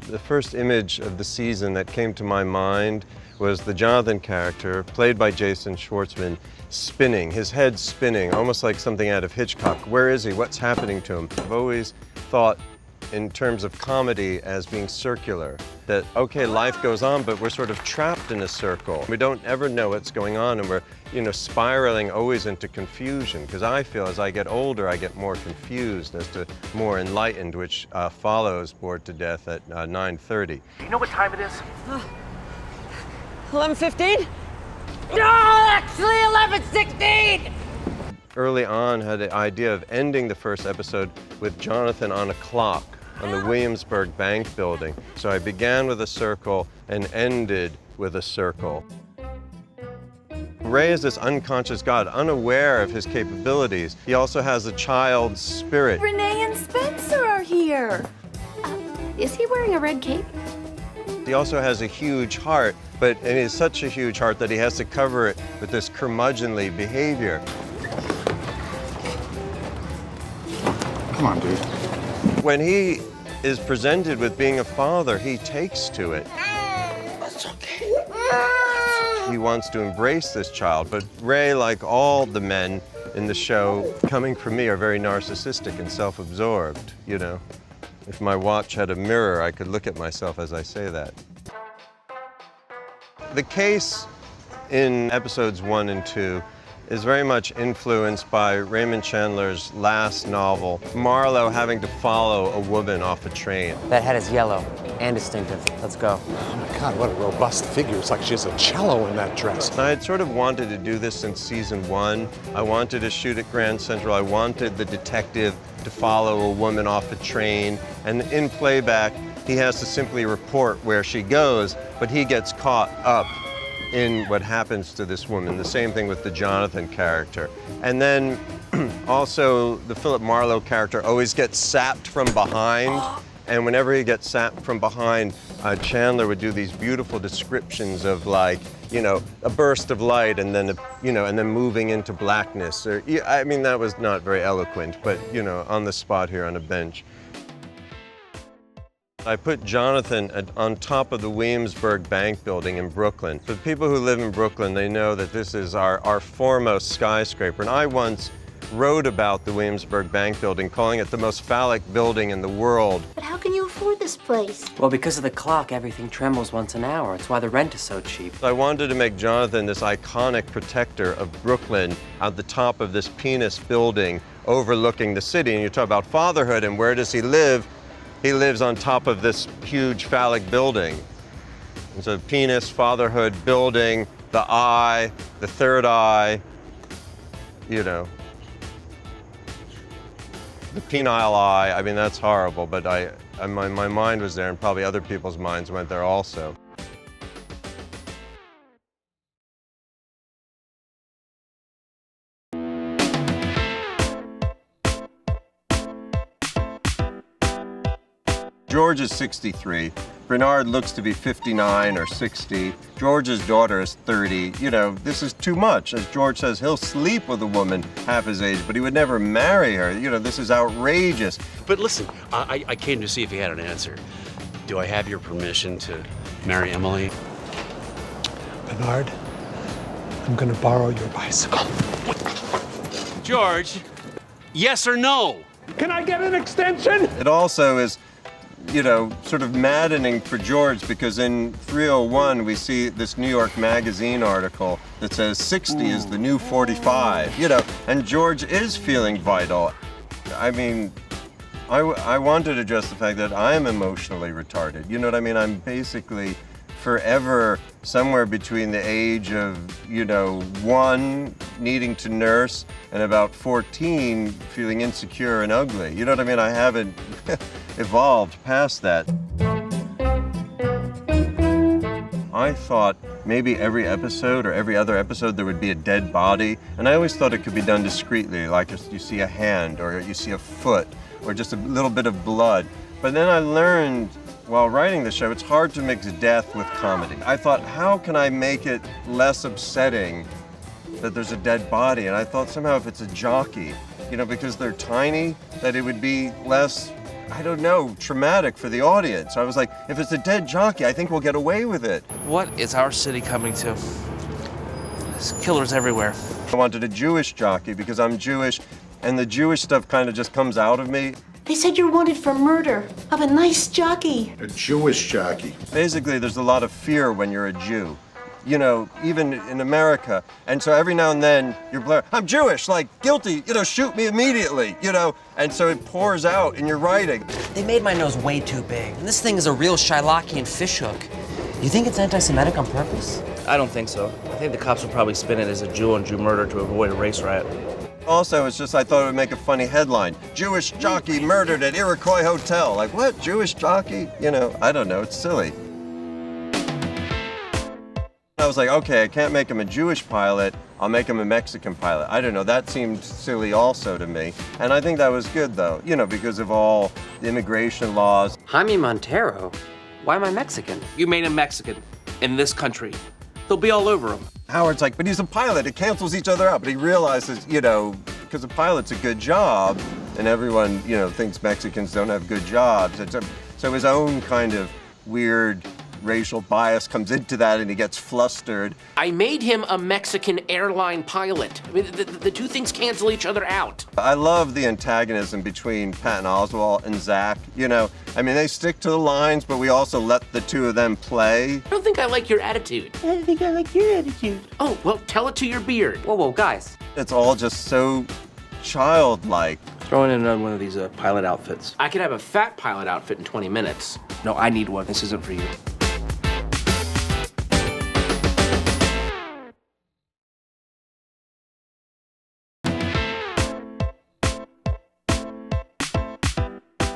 The first image of the season that came to my mind was the Jonathan character, played by Jason Schwartzman, spinning, his head spinning, almost like something out of Hitchcock. Where is he? What's happening to him? I've always thought in terms of comedy as being circular, that, okay, life goes on, but we're sort of trapped in a circle. We don't ever know what's going on, and we're, spiraling always into confusion, because I feel as I get older, I get more confused as to more enlightened, which follows Bored to Death at 9:30. Do you know what time it is? 11:15? No, actually 11:16! Early on, had the idea of ending the first episode with Jonathan on a clock on the Williamsburg Bank building. So I began with a circle and ended with a circle. Ray is this unconscious god, unaware of his capabilities. He also has a child's spirit. Renee and Spencer are here. Is he wearing a red cape? He also has a huge heart, but it is such a huge heart that he has to cover it with this curmudgeonly behavior. Come on, dude. When he is presented with being a father, he takes to it. That's okay. He wants to embrace this child, but Ray, like all the men in the show, coming from me, are very narcissistic and self-absorbed, If my watch had a mirror, I could look at myself as I say that. The case in episodes 1 and 2 is very much influenced by Raymond Chandler's last novel, Marlowe having to follow a woman off a train. That head is yellow and distinctive. Let's go. Oh my God, what a robust figure. It's like she has a cello in that dress. I had sort of wanted to do this since season 1. I wanted to shoot at Grand Central. I wanted the detective to follow a woman off a train. And in playback, he has to simply report where she goes, but he gets caught up in what happens to this woman. The same thing with the Jonathan character. And then also the Philip Marlowe character always gets sapped from behind. And whenever he gets sapped from behind, Chandler would do these beautiful descriptions of a burst of light and then, and then moving into blackness. Or, I mean, that was not very eloquent, but, on the spot here on a bench. I put Jonathan on top of the Williamsburg Bank building in Brooklyn. For the people who live in Brooklyn, they know that this is our foremost skyscraper. And I once wrote about the Williamsburg Bank building, calling it the most phallic building in the world. But how can you afford this place? Well, because of the clock, everything trembles once an hour. It's why the rent is so cheap. I wanted to make Jonathan this iconic protector of Brooklyn at the top of this penis building overlooking the city. And you talk about fatherhood, and where does he live? He lives on top of this huge phallic building. It's a penis, fatherhood, building, the eye, the third eye, the penile eye. I mean, that's horrible, but my mind was there, and probably other people's minds went there also. George is 63. Bernard looks to be 59 or 60. George's daughter is 30. This is too much. As George says, he'll sleep with a woman half his age, but he would never marry her. This is outrageous. But listen, I came to see if you had an answer. Do I have your permission to marry Emily? Bernard, I'm gonna borrow your bicycle. George, yes or no? Can I get an extension? It also is, sort of maddening for George, because in 301 we see this New York Magazine article that says 60 is the new 45, and George is feeling vital. I mean, I want to address the fact that I am emotionally retarded. You know what I mean? I'm basically forever somewhere between the age of, 1, needing to nurse, and about 14, feeling insecure and ugly. You know what I mean? I haven't evolved past that. I thought maybe every episode or every other episode there would be a dead body, and I always thought it could be done discreetly, like if you see a hand or you see a foot or just a little bit of blood. But then I learned while writing the show, it's hard to mix death with comedy. I thought, how can I make it less upsetting that there's a dead body? And I thought somehow if it's a jockey because they're tiny, that it would be less, I don't know, traumatic for the audience. I was like, if it's a dead jockey, I think we'll get away with it. What is our city coming to? There's killers everywhere. I wanted a Jewish jockey because I'm Jewish, and the Jewish stuff kind of just comes out of me. They said you're wanted for murder of a nice jockey. A Jewish jockey. Basically, there's a lot of fear when you're a Jew, even in America. And so every now and then you're blaring, I'm Jewish, like guilty, shoot me immediately, And so it pours out in your writing. They made my nose way too big. And this thing is a real Shylockian fishhook. You think it's anti-Semitic on purpose? I don't think so. I think the cops will probably spin it as a Jew on Jew murder to avoid a race riot. Also, it's just I thought it would make a funny headline. Jewish jockey murdered at Iroquois Hotel. Like, what? Jewish jockey? I don't know. It's silly. I was like, okay, I can't make him a Jewish pilot. I'll make him a Mexican pilot. I don't know. That seemed silly also to me. And I think that was good, though, because of all the immigration laws. Jaime Montero? Why am I Mexican? You made him Mexican in this country. They'll be all over him. Howard's like, but he's a pilot. It cancels each other out. But he realizes, because a pilot's a good job, and everyone, thinks Mexicans don't have good jobs. So his own kind of weird racial bias comes into that, and he gets flustered. I made him a Mexican airline pilot. I mean, the two things cancel each other out. I love the antagonism between Patton Oswalt and Zach. They stick to the lines, but we also let the two of them play. I don't think I like your attitude. I don't think I like your attitude. Oh, well, tell it to your beard. Whoa, guys. It's all just so childlike. Throw in one of these pilot outfits. I could have a fat pilot outfit in 20 minutes. No, I need one. This isn't for you.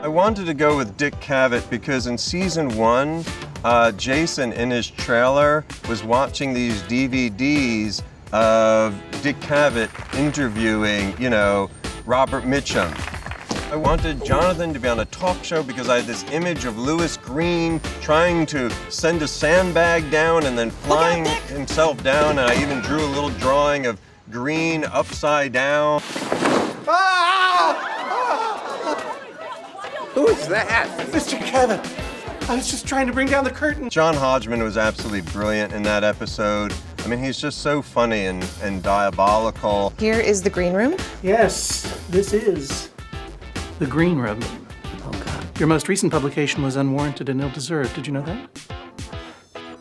I wanted to go with Dick Cavett because in season 1, Jason in his trailer was watching these DVDs of Dick Cavett interviewing, Robert Mitchum. I wanted Jonathan to be on a talk show because I had this image of Lewis Green trying to send a sandbag down and then flying himself down, and I even drew a little drawing of Green upside down. Who is that? Mr. Cavett. I was just trying to bring down the curtain. John Hodgman was absolutely brilliant in that episode. He's just so funny and diabolical. Here is the green room. Yes, this is the green room. Oh, God. Your most recent publication was unwarranted and ill-deserved. Did you know that?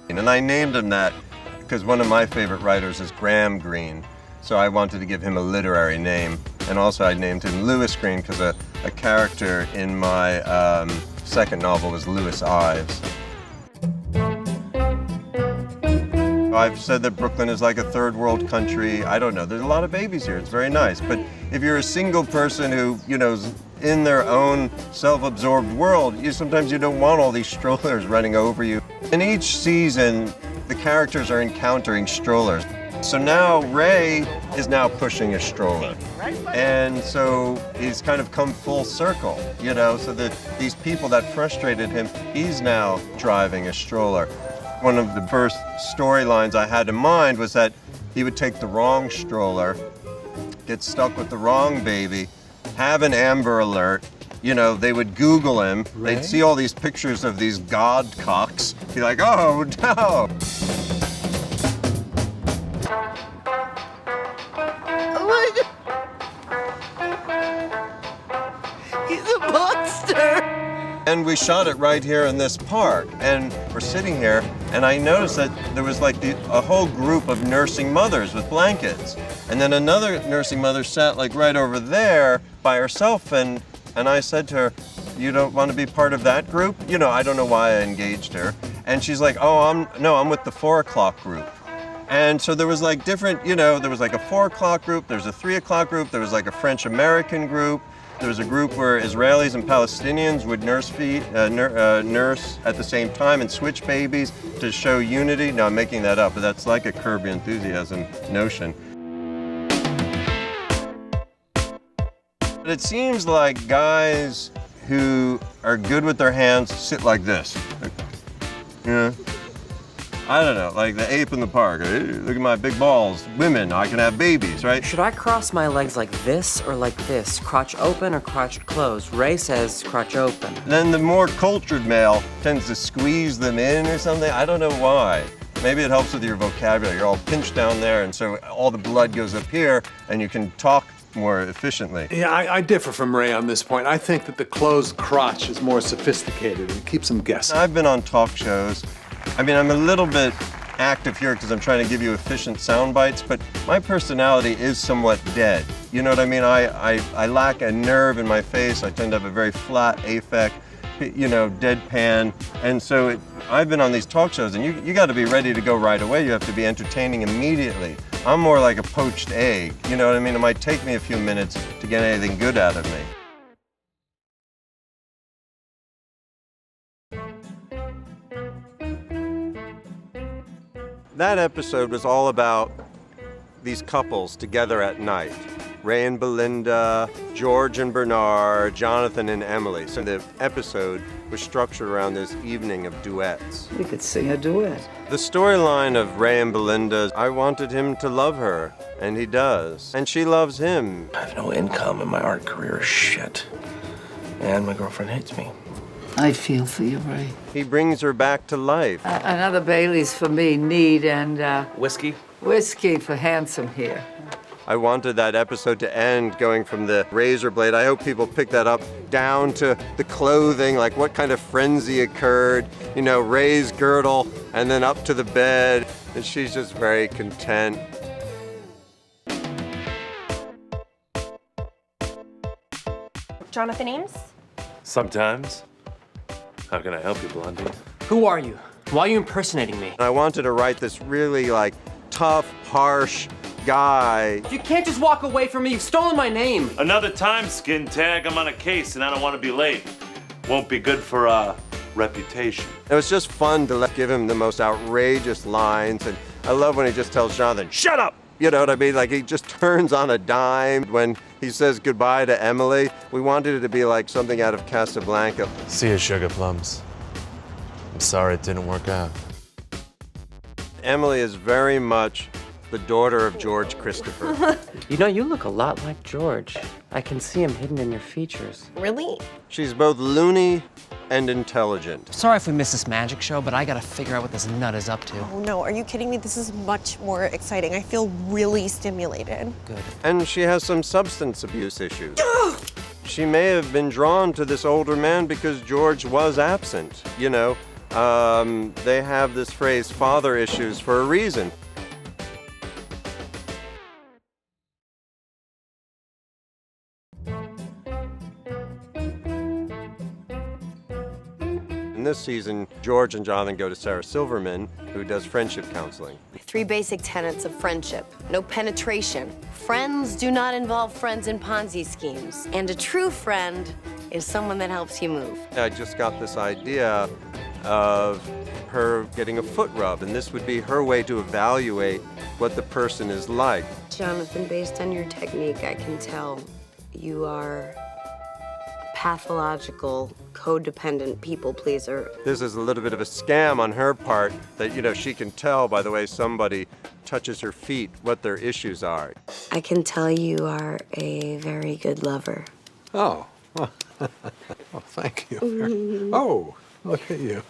And I named him that because one of my favorite writers is Graham Greene. So I wanted to give him a literary name. And also I named him Lewis Green because a character in my second novel was Lewis Ives. I've said that Brooklyn is like a third world country. I don't know. There's a lot of babies here. It's very nice. But if you're a single person who, is in their own self-absorbed world, sometimes you don't want all these strollers running over you. In each season, the characters are encountering strollers. So now Ray is now pushing a stroller. And so he's kind of come full circle, so that these people that frustrated him, he's now driving a stroller. One of the first storylines I had in mind was that he would take the wrong stroller, get stuck with the wrong baby, have an Amber Alert. They would Google him. Right. They'd see all these pictures of these godcocks. Be like, oh no. And we shot it right here in this park. And we're sitting here, and I noticed that there was like a whole group of nursing mothers with blankets. And then another nursing mother sat like right over there by herself, and I said to her, you don't want to be part of that group? I don't know why I engaged her. And she's like, oh, I'm with the 4 o'clock group. And so there was like different, there was like a 4 o'clock group, there's a 3 o'clock group, there was like a French-American group. There was a group where Israelis and Palestinians would nurse at the same time and switch babies to show unity. Now I'm making that up, but that's like a Curb Your Enthusiasm notion. But it seems like guys who are good with their hands sit like this. I don't know, like the ape in the park. Hey, look at my big balls. Women, I can have babies, right? Should I cross my legs like this or like this? Crotch open or crotch closed? Ray says crotch open. Then the more cultured male tends to squeeze them in or something. I don't know why. Maybe it helps with your vocabulary. You're all pinched down there, and so all the blood goes up here, and you can talk more efficiently. Yeah, I differ from Ray on this point. I think that the closed crotch is more sophisticated and keeps them guessing. I've been on talk shows. I mean, I'm a little bit active here because I'm trying to give you efficient sound bites, but my personality is somewhat dead. You know what I mean? I lack a nerve in my face. I tend to have a very flat affect, you know, deadpan. And so I've been on these talk shows, and you got to be ready to go right away. You have to be entertaining immediately. I'm more like a poached egg. You know what I mean? It might take me a few minutes to get anything good out of me. That episode was all about these couples together at night. Ray and Belinda, George and Bernard, Jonathan and Emily. So the episode was structured around this evening of duets. We could sing a duet. The storyline of Ray and Belinda, I wanted him to love her, and he does. And she loves him. I have no income and my art career is shit. And my girlfriend hates me. I feel for you, Ray. He brings her back to life. Another Bailey's for me, neat, and Whiskey? whiskey for handsome here. I wanted that episode to end going from the razor blade. I hope people pick that up down to the clothing, like what kind of frenzy occurred. You know, Ray's girdle, and then up to the bed. And she's just very content. Jonathan Ames? Sometimes. How can I help you, Blondie? Who are you? Why are you impersonating me? I wanted to write this really like tough, harsh guy. You can't just walk away from me. You've stolen my name. Another time, skin tag. I'm on a case and I don't want to be late. Won't be good for reputation. It was just fun to give him the most outrageous lines, and I love when he just tells Jonathan, "Shut up!" You know what I mean? Like he just turns on a dime when he says goodbye to Emily. We wanted it to be like something out of Casablanca. See you, Sugar Plums. I'm sorry it didn't work out. Emily is very much the daughter of George Christopher. You know, you look a lot like George. I can see him hidden in your features. Really? She's both loony and intelligent. Sorry if we missed this magic show, but I gotta figure out what this nut is up to. Oh no, are you kidding me? This is much more exciting. I feel really stimulated. Good. And she has some substance abuse issues. She may have been drawn to this older man because George was absent, you know. They have this phrase, father issues, for a reason. In this season, George and Jonathan go to Sarah Silverman, who does friendship counseling. 3 basic tenets of friendship. No penetration. Friends do not involve friends in Ponzi schemes. And a true friend is someone that helps you move. I just got this idea of her getting a foot rub, and this would be her way to evaluate what the person is like. Jonathan, based on your technique, I can tell you are pathological, codependent people pleaser. This is a little bit of a scam on her part that, you know, she can tell by the way somebody touches her feet what their issues are. I can tell you are a very good lover. Oh. Oh, thank you. Oh, look at you.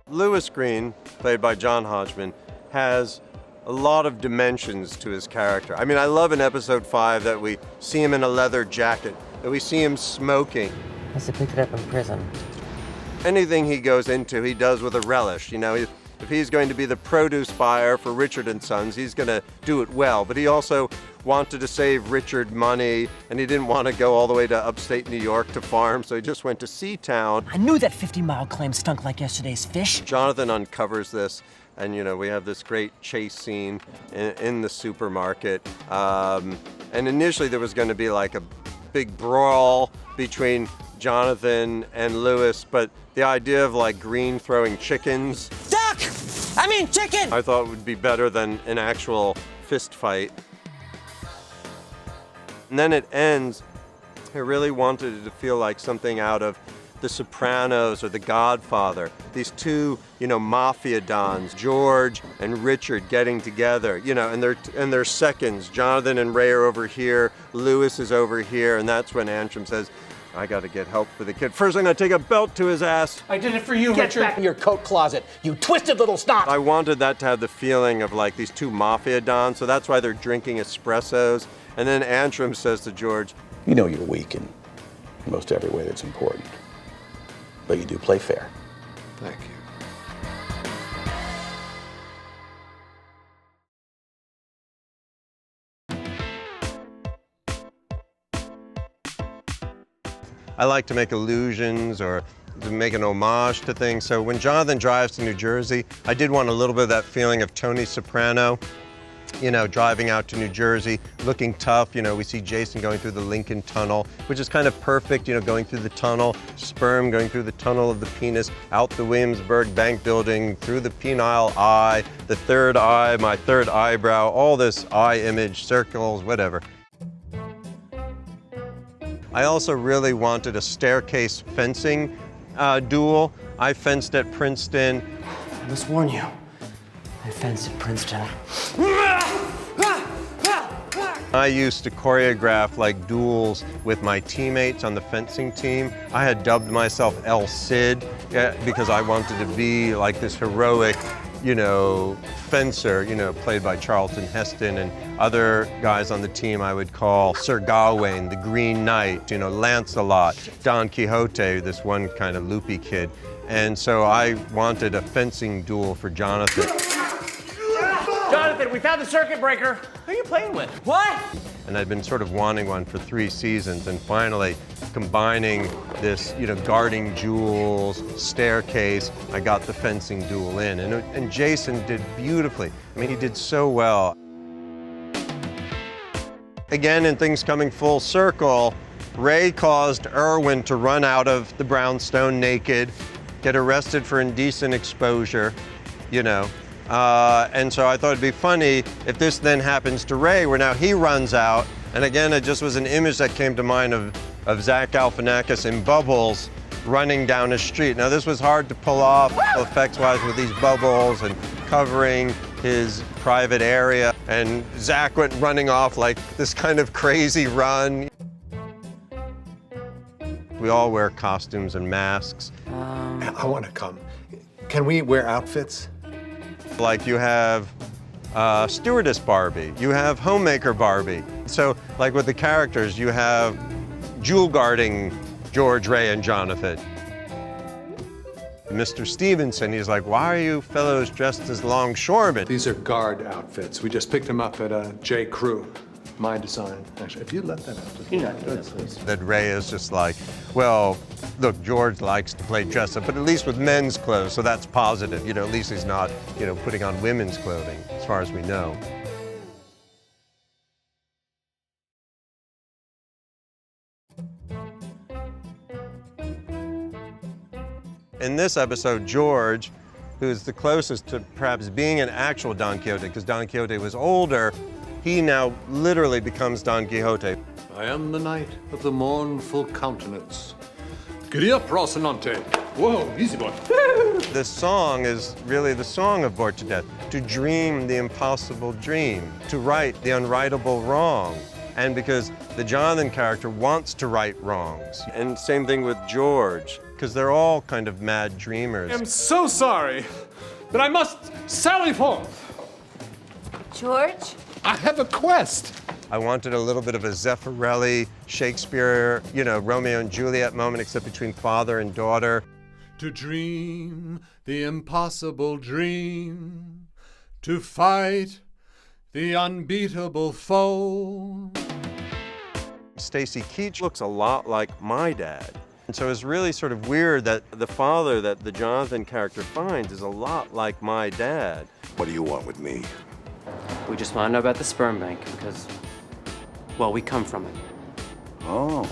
Lewis Green, played by John Hodgman, has a lot of dimensions to his character. I mean, I love in episode 5 that we see him in a leather jacket, that we see him smoking. Must have picked it up in prison. Anything he goes into, he does with a relish. You know, if he's going to be the produce buyer for Richard & Sons, he's going to do it well. But he also wanted to save Richard money, and he didn't want to go all the way to upstate New York to farm, so he just went to Seatown. I knew that 50-mile claim stunk like yesterday's fish. Jonathan uncovers this, and you know, we have this great chase scene in the supermarket. And initially there was going to be like a big brawl between Jonathan and Lewis, but the idea of like Green throwing chickens, Duck! I mean chicken! I thought would be better than an actual fist fight. And then it ends. I really wanted it to feel like something out of The Sopranos or The Godfather. These two, mafia dons, George and Richard getting together, and they're seconds. Jonathan and Ray are over here, Lewis is over here, and that's when Antrim says, I gotta get help for the kid. First, I'm gonna take a belt to his ass. I did it for you, Get Richard. back in your coat closet, you twisted little snot! I wanted that to have the feeling of like these two mafia dons, so that's why they're drinking espressos. And then Antrim says to George, You know you're weak in most every way that's important. But you do play fair. Thank you. I like to make allusions or to make an homage to things. So when Jonathan drives to New Jersey, I did want a little bit of that feeling of Tony Soprano, driving out to New Jersey, looking tough. We see Jason going through the Lincoln Tunnel, which is kind of perfect, going through the tunnel, sperm going through the tunnel of the penis, out the Williamsburg Bank Building, through the penile eye, the third eye, my third eyebrow, all this eye image, circles, whatever. I also really wanted a staircase fencing duel. I fenced at Princeton. I must warn you, I fenced at Princeton. I used to choreograph like duels with my teammates on the fencing team. I had dubbed myself El Cid because I wanted to be like this heroic, fencer, played by Charlton Heston, and other guys on the team I would call Sir Gawain, the Green Knight, Lancelot, Don Quixote, this one kind of loopy kid. And so I wanted a fencing duel for Jonathan. Jonathan, we found the circuit breaker. Who are you playing with? What? And I'd been sort of wanting one for 3 seasons, and finally combining this, guarding jewels, staircase, I got the fencing duel in. And Jason did beautifully. I mean, he did so well. Again, in things coming full circle, Ray caused Irwin to run out of the brownstone naked, get arrested for indecent exposure, and so I thought it'd be funny if this then happens to Ray, where now he runs out. And again, it just was an image that came to mind of Zach Galifianakis in Bubbles running down a street. Now this was hard to pull off effects-wise with these bubbles and covering his private area. And Zach went running off like this kind of crazy run. We all wear costumes and masks. I want to come. Can we wear outfits? Like you have stewardess Barbie, you have homemaker Barbie. So like with the characters, you have jewel guarding George, Ray, and Jonathan. Mr. Stevenson, he's like, why are you fellows dressed as longshoremen? These are guard outfits. We just picked them up at J. Crew. My design. Actually, if you let that out, please. You're not doing that, please. That Ray is just like, well, look, George likes to play dress up, but at least with men's clothes, so that's positive. At least he's not, putting on women's clothing, as far as we know. In this episode, George, who's the closest to perhaps being an actual Don Quixote, because Don Quixote was older, he now literally becomes Don Quixote. I am the knight of the mournful countenance. Giddy up, Rocinante. Whoa, easy boy. This song is really the song of Bored to Death. To dream the impossible dream, to right the unrightable wrong. And because the Jonathan character wants to right wrongs. And same thing with George, because they're all kind of mad dreamers. I'm so sorry, but I must sally forth. George? I have a quest. I wanted a little bit of a Zeffirelli, Shakespeare, Romeo and Juliet moment, except between father and daughter. To dream the impossible dream, to fight the unbeatable foe. Stacy Keach looks a lot like my dad. And so it's really sort of weird that the father that the Jonathan character finds is a lot like my dad. What do you want with me? We just want to know about the sperm bank because, well, we come from it. Oh.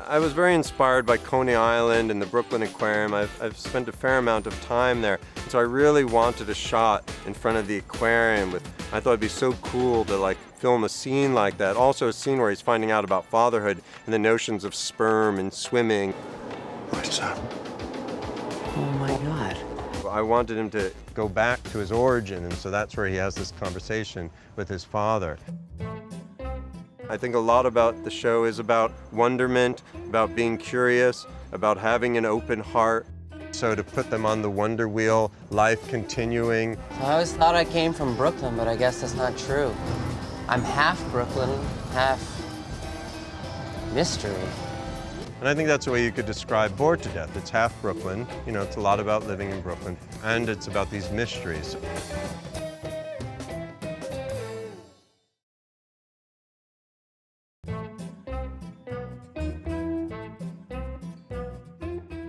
I was very inspired by Coney Island and the Brooklyn Aquarium. I've spent a fair amount of time there. So I really wanted a shot in front of the aquarium. I thought it'd be so cool to film a scene like that. Also a scene where he's finding out about fatherhood and the notions of sperm and swimming. What's up? Oh my God. I wanted him to go back to his origin, and so that's where he has this conversation with his father. I think a lot about the show is about wonderment, about being curious, about having an open heart. So to put them on the wonder wheel, life continuing. I always thought I came from Brooklyn, but I guess that's not true. I'm half Brooklyn, half mystery. And I think that's the way you could describe Bored to Death. It's half Brooklyn, you know, it's a lot about living in Brooklyn, and it's about these mysteries.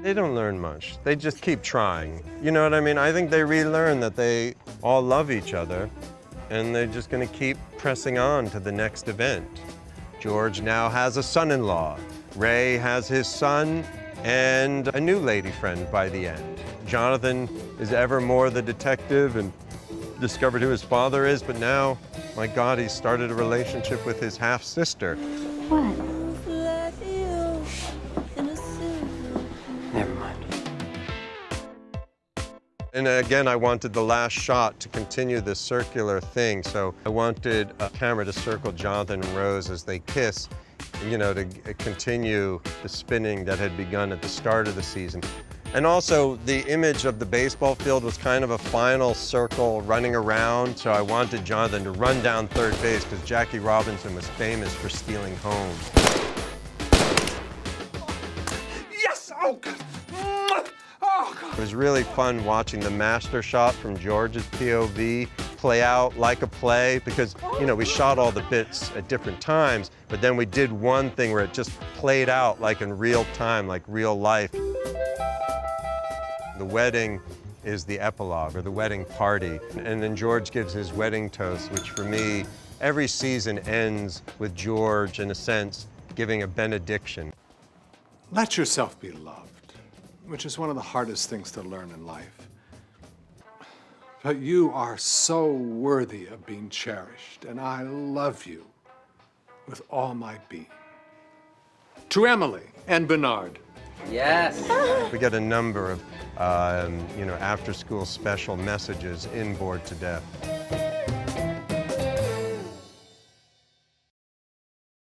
They don't learn much. They just keep trying. You know what I mean? I think they relearn that they all love each other, and they're just gonna keep pressing on to the next event. George now has a son-in-law. Ray has his son and a new lady friend by the end. Jonathan is ever more the detective and discovered who his father is, but now, my God, he's started a relationship with his half-sister. What? Never mind. And again, I wanted the last shot to continue this circular thing, so I wanted a camera to circle Jonathan and Rose as they kiss, you know, to continue the spinning that had begun at the start of the season. And also, the image of the baseball field was kind of a final circle running around, so I wanted Jonathan to run down third base because Jackie Robinson was famous for stealing home. Yes! Oh, God. Oh, God. It was really fun watching the master shot from George's POV play out like a play because, you know, we shot all the bits at different times, but then we did one thing where it just played out like in real time, like real life. The wedding is the epilogue, or the wedding party, and then George gives his wedding toast, which for me, every season ends with George, in a sense, giving a benediction. Let yourself be loved, which is one of the hardest things to learn in life. But you are so worthy of being cherished, and I love you with all my being. To Emily and Bernard. Yes. We get a number of, you know, after-school special messages in Bored to Death.